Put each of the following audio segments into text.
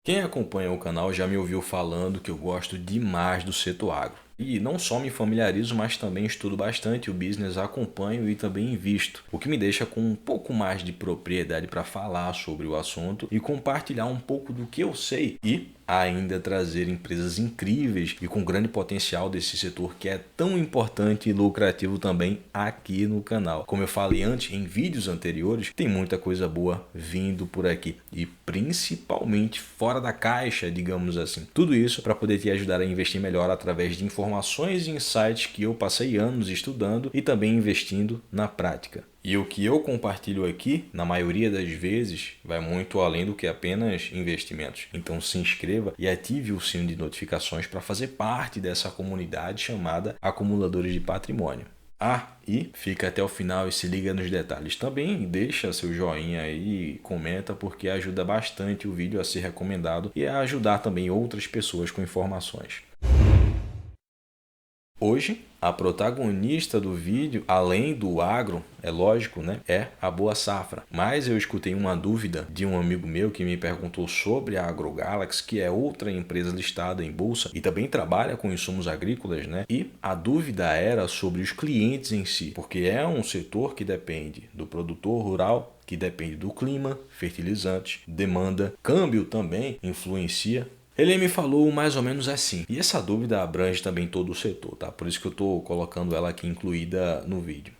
Quem acompanha o canal já me ouviu falando que eu gosto demais do setor agro. E não só me familiarizo, mas também estudo bastante o business, acompanho e também invisto, o que me deixa com um pouco mais de propriedade para falar sobre o assunto e compartilhar um pouco do que eu sei e ainda trazer empresas incríveis e com grande potencial desse setor que é tão importante e lucrativo também aqui no canal. Como eu falei antes, em vídeos anteriores, tem muita coisa boa vindo por aqui e principalmente fora da caixa, digamos assim. Tudo isso para poder te ajudar a investir melhor através de informações e insights que eu passei anos estudando e também investindo na prática. E o que eu compartilho aqui, na maioria das vezes, vai muito além do que apenas investimentos. Então se inscreva e ative o sino de notificações para fazer parte dessa comunidade chamada Acumuladores de Patrimônio. E fica até o final e se liga nos detalhes. Também deixa seu joinha aí e comenta porque ajuda bastante o vídeo a ser recomendado e a ajudar também outras pessoas com informações. Hoje, a protagonista do vídeo, além do agro, é lógico, né? É a Boa Safra. Mas eu escutei uma dúvida de um amigo meu que me perguntou sobre a AgroGalaxy, que é outra empresa listada em bolsa e também trabalha com insumos agrícolas, né? E a dúvida era sobre os clientes em si, porque é um setor que depende do produtor rural, que depende do clima, fertilizantes, demanda, câmbio também influencia. Ele me falou mais ou menos assim, e essa dúvida abrange também todo o setor, tá? Por isso que eu estou colocando ela aqui incluída no vídeo.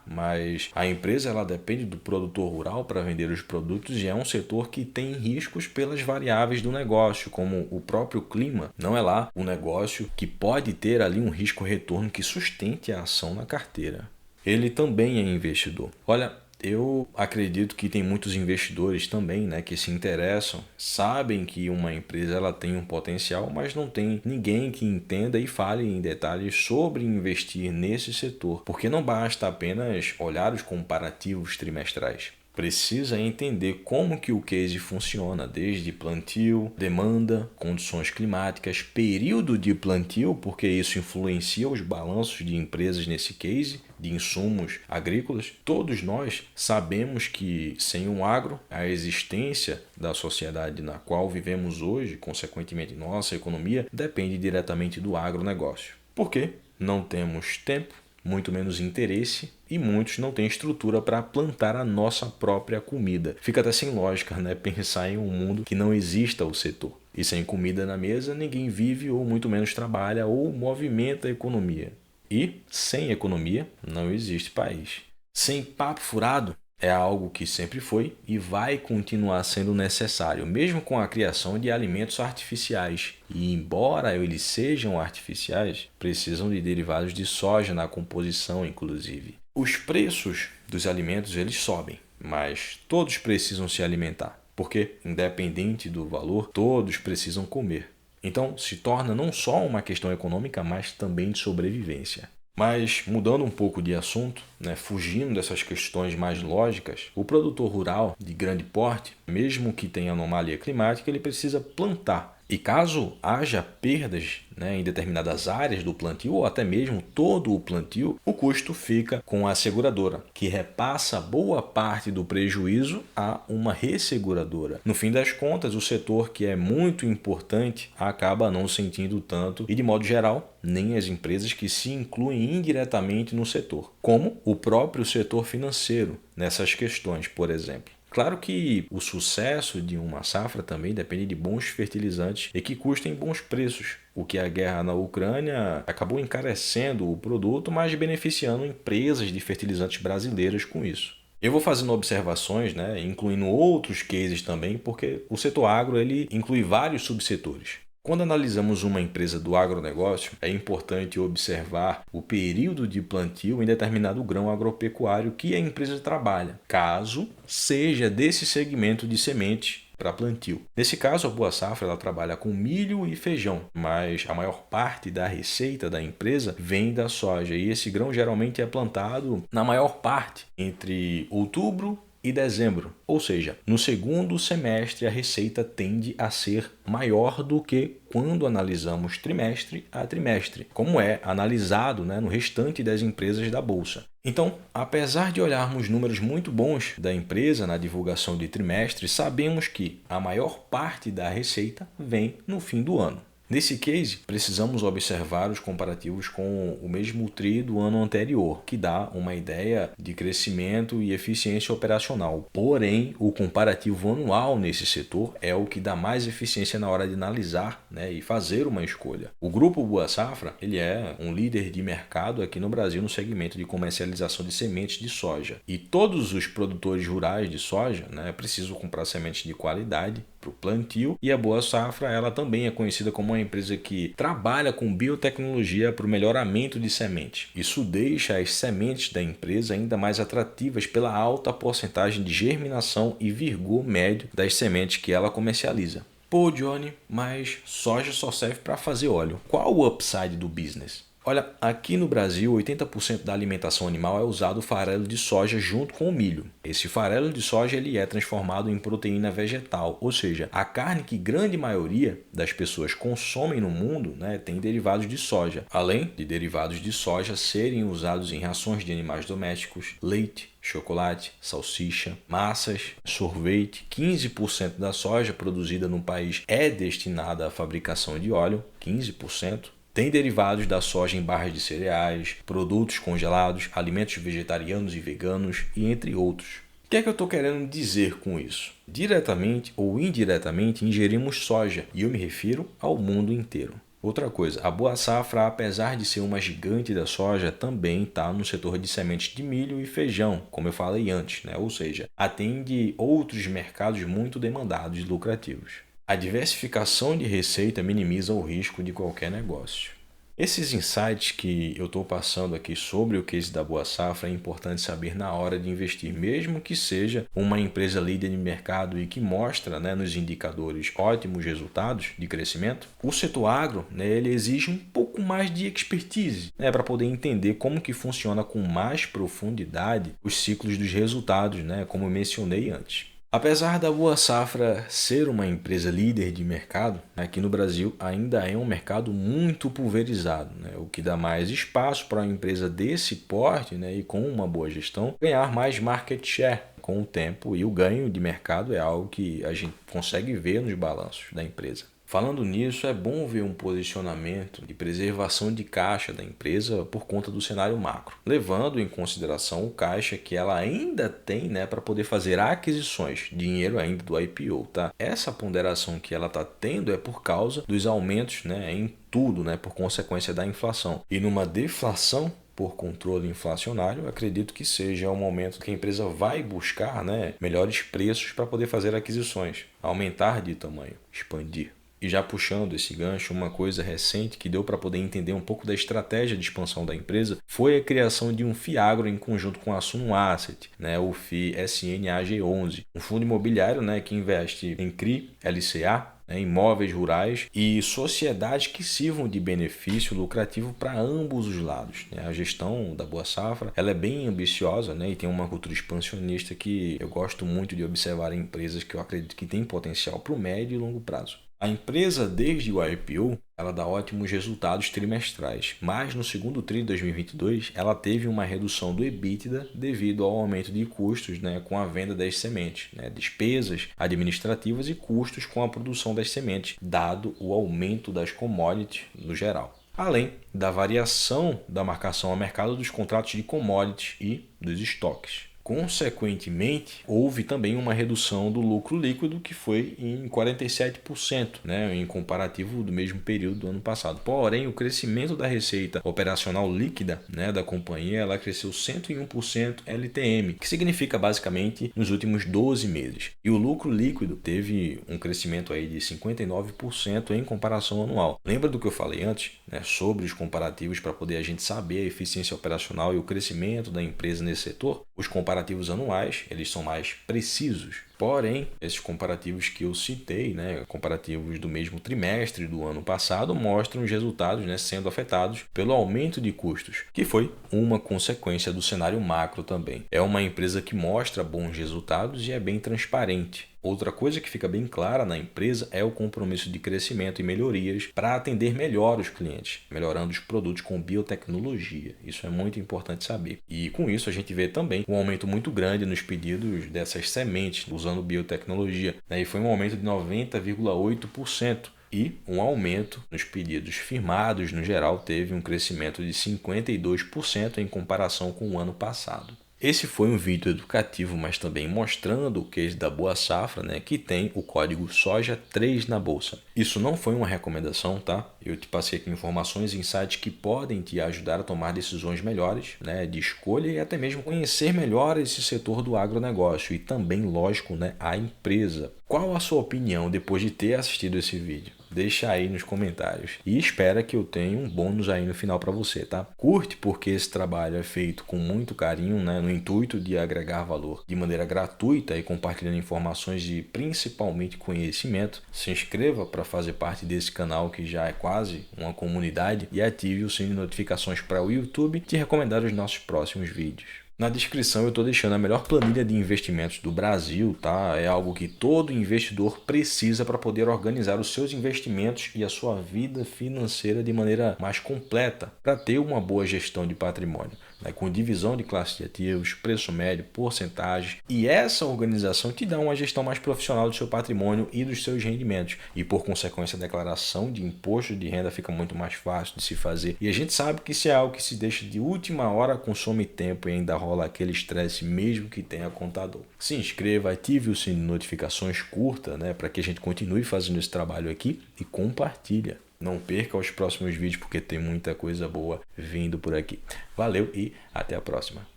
Mas a empresa ela depende do produtor rural para vender os produtos e é um setor que tem riscos pelas variáveis do negócio, como o próprio clima. Não é lá um negócio que pode ter ali um risco-retorno que sustente a ação na carteira. Ele também é investidor. Olha, eu acredito que tem muitos investidores também, né, que se interessam, sabem que uma empresa ela tem um potencial, mas não tem ninguém que entenda e fale em detalhes sobre investir nesse setor, porque não basta apenas olhar os comparativos trimestrais. Precisa entender como que o case funciona, desde plantio, demanda, condições climáticas, período de plantio, porque isso influencia os balanços de empresas nesse case, de insumos agrícolas. Todos nós sabemos que sem o agro, a existência da sociedade na qual vivemos hoje, consequentemente nossa economia, depende diretamente do agronegócio. Por quê? Não temos tempo, muito menos interesse e muitos não têm estrutura para plantar a nossa própria comida. Fica até sem lógica, né? Pensar em um mundo que não exista o setor. E sem comida na mesa, ninguém vive ou muito menos trabalha ou movimenta a economia. E sem economia, não existe país. Sem papo furado, é algo que sempre foi e vai continuar sendo necessário, mesmo com a criação de alimentos artificiais. E embora eles sejam artificiais, precisam de derivados de soja na composição, inclusive. Os preços dos alimentos eles sobem, mas todos precisam se alimentar, porque, independente do valor, todos precisam comer. Então, se torna não só uma questão econômica, mas também de sobrevivência. Mas, mudando um pouco de assunto, né, fugindo dessas questões mais lógicas, o produtor rural de grande porte, mesmo que tenha anomalia climática, ele precisa plantar. E caso haja perdas, né, em determinadas áreas do plantio ou até mesmo todo o plantio, o custo fica com a seguradora, que repassa boa parte do prejuízo a uma resseguradora. No fim das contas, o setor que é muito importante acaba não sentindo tanto e, de modo geral, nem as empresas que se incluem indiretamente no setor, como o próprio setor financeiro nessas questões, por exemplo. Claro que o sucesso de uma safra também depende de bons fertilizantes e que custem bons preços, o que a guerra na Ucrânia acabou encarecendo o produto, mas beneficiando empresas de fertilizantes brasileiras com isso. Eu vou fazendo observações, né, incluindo outros cases também, porque o setor agro ele inclui vários subsetores. Quando analisamos uma empresa do agronegócio, é importante observar o período de plantio em determinado grão agropecuário que a empresa trabalha, caso seja desse segmento de semente para plantio. Nesse caso, a Boa Safra ela trabalha com milho e feijão, mas a maior parte da receita da empresa vem da soja e esse grão geralmente é plantado na maior parte entre outubro e dezembro. Ou seja, no segundo semestre a receita tende a ser maior do que quando analisamos trimestre a trimestre, como é analisado, no restante das empresas da Bolsa. Então, apesar de olharmos números muito bons da empresa na divulgação de trimestre, sabemos que a maior parte da receita vem no fim do ano. Nesse case, precisamos observar os comparativos com o mesmo TRI do ano anterior, que dá uma ideia de crescimento e eficiência operacional. Porém, o comparativo anual nesse setor é o que dá mais eficiência na hora de analisar, e fazer uma escolha. O Grupo Boa Safra ele é um líder de mercado aqui no Brasil no segmento de comercialização de sementes de soja. E todos os produtores rurais de soja precisam comprar sementes de qualidade para o plantio, e a Boa Safra ela também é conhecida como uma empresa que trabalha com biotecnologia para o melhoramento de semente. Isso deixa as sementes da empresa ainda mais atrativas pela alta porcentagem de germinação e vigor médio das sementes que ela comercializa. Pô, Johnny, mas soja só serve para fazer óleo. Qual o upside do business? Olha, aqui no Brasil, 80% da alimentação animal é usado o farelo de soja junto com o milho. Esse farelo de soja ele é transformado em proteína vegetal, ou seja, a carne que grande maioria das pessoas consomem no mundo tem derivados de soja. Além de derivados de soja serem usados em rações de animais domésticos, leite, chocolate, salsicha, massas, sorvete. 15% da soja produzida no país é destinada à fabricação de óleo, 15%. Tem derivados da soja em barras de cereais, produtos congelados, alimentos vegetarianos e veganos e entre outros. O que é que eu estou querendo dizer com isso? Diretamente ou indiretamente ingerimos soja, e eu me refiro ao mundo inteiro. Outra coisa, a Boa Safra, apesar de ser uma gigante da soja, também está no setor de sementes de milho e feijão, como eu falei antes, ou seja, atende outros mercados muito demandados e lucrativos. A diversificação de receita minimiza o risco de qualquer negócio. Esses insights que eu estou passando aqui sobre o case da Boa Safra é importante saber na hora de investir, mesmo que seja uma empresa líder de mercado e que mostra nos indicadores ótimos resultados de crescimento. O setor agro ele exige um pouco mais de expertise para poder entender como que funciona com mais profundidade os ciclos dos resultados, como eu mencionei antes. Apesar da Boa Safra ser uma empresa líder de mercado, aqui no Brasil ainda é um mercado muito pulverizado, o que dá mais espaço para uma empresa desse porte e com uma boa gestão ganhar mais market share com o tempo, e o ganho de mercado é algo que a gente consegue ver nos balanços da empresa. Falando nisso, é bom ver um posicionamento de preservação de caixa da empresa por conta do cenário macro, levando em consideração o caixa que ela ainda tem para poder fazer aquisições, dinheiro ainda do IPO. Tá? Essa ponderação que ela está tendo é por causa dos aumentos em tudo, por consequência da inflação. E numa deflação por controle inflacionário, acredito que seja o momento que a empresa vai buscar melhores preços para poder fazer aquisições, aumentar de tamanho, expandir. E já puxando esse gancho, uma coisa recente que deu para poder entender um pouco da estratégia de expansão da empresa foi a criação de um FII Agro em conjunto com a Suno Asset, o FII SNAG11, um fundo imobiliário que investe em CRI, LCA, imóveis rurais e sociedades que sirvam de benefício lucrativo para ambos os lados. A gestão da Boa Safra ela é bem ambiciosa e tem uma cultura expansionista que eu gosto muito de observar em empresas que eu acredito que têm potencial para o médio e longo prazo. A empresa, desde o IPO, ela dá ótimos resultados trimestrais, mas no segundo TRI de 2022, ela teve uma redução do EBITDA devido ao aumento de custos com a venda das sementes, despesas administrativas e custos com a produção das sementes, dado o aumento das commodities no geral. Além da variação da marcação ao mercado dos contratos de commodities e dos estoques. Consequentemente, houve também uma redução do lucro líquido que foi em 47%, em comparativo do mesmo período do ano passado. Porém, o crescimento da receita operacional líquida da companhia ela cresceu 101% LTM, que significa basicamente nos últimos 12 meses. E o lucro líquido teve um crescimento aí de 59% em comparação anual. Lembra do que eu falei antes? né, sobre os comparativos para poder a gente saber a eficiência operacional e o crescimento da empresa nesse setor. Os comparativos anuais, eles são mais precisos. Porém, esses comparativos que eu citei, né, comparativos do mesmo trimestre do ano passado, mostram os resultados, né, sendo afetados pelo aumento de custos, que foi uma consequência do cenário macro também. É uma empresa que mostra bons resultados e é bem transparente. Outra coisa que fica bem clara na empresa é o compromisso de crescimento e melhorias para atender melhor os clientes, melhorando os produtos com biotecnologia. Isso é muito importante saber. E com isso a gente vê também um aumento muito grande nos pedidos dessas sementes usando biotecnologia. E foi um aumento de 90,8%. E um aumento nos pedidos firmados, no geral, teve um crescimento de 52% em comparação com o ano passado. Esse foi um vídeo educativo, mas também mostrando o case da Boa Safra, né, que tem o código SOJA3 na bolsa. Isso não foi uma recomendação, tá? Eu te passei aqui informações e insights que podem te ajudar a tomar decisões melhores, né, de escolha e até mesmo conhecer melhor esse setor do agronegócio e também, lógico, né, a empresa. Qual a sua opinião depois de ter assistido esse vídeo? Deixa aí nos comentários. E espera que eu tenha um bônus aí no final para você, tá? Curte porque esse trabalho é feito com muito carinho, né? No intuito de agregar valor de maneira gratuita e compartilhando informações de principalmente conhecimento. Se inscreva para fazer parte desse canal que já é quase uma comunidade e ative o sininho de notificações para o YouTube te recomendar os nossos próximos vídeos. Na descrição eu estou deixando a melhor planilha de investimentos do Brasil, tá? É algo que todo investidor precisa para poder organizar os seus investimentos e a sua vida financeira de maneira mais completa, para ter uma boa gestão de patrimônio, né? Com divisão de classe de ativos, preço médio, porcentagens. E essa organização te dá uma gestão mais profissional do seu patrimônio e dos seus rendimentos. E por consequência a declaração de imposto de renda fica muito mais fácil de se fazer. E a gente sabe que isso é algo que se deixa de última hora, consome tempo e ainda rola aquele estresse mesmo que tenha contador. Se inscreva, ative o sininho de notificações, curta, né, para que a gente continue fazendo esse trabalho aqui e compartilha. Não perca os próximos vídeos porque tem muita coisa boa vindo por aqui. Valeu e até a próxima.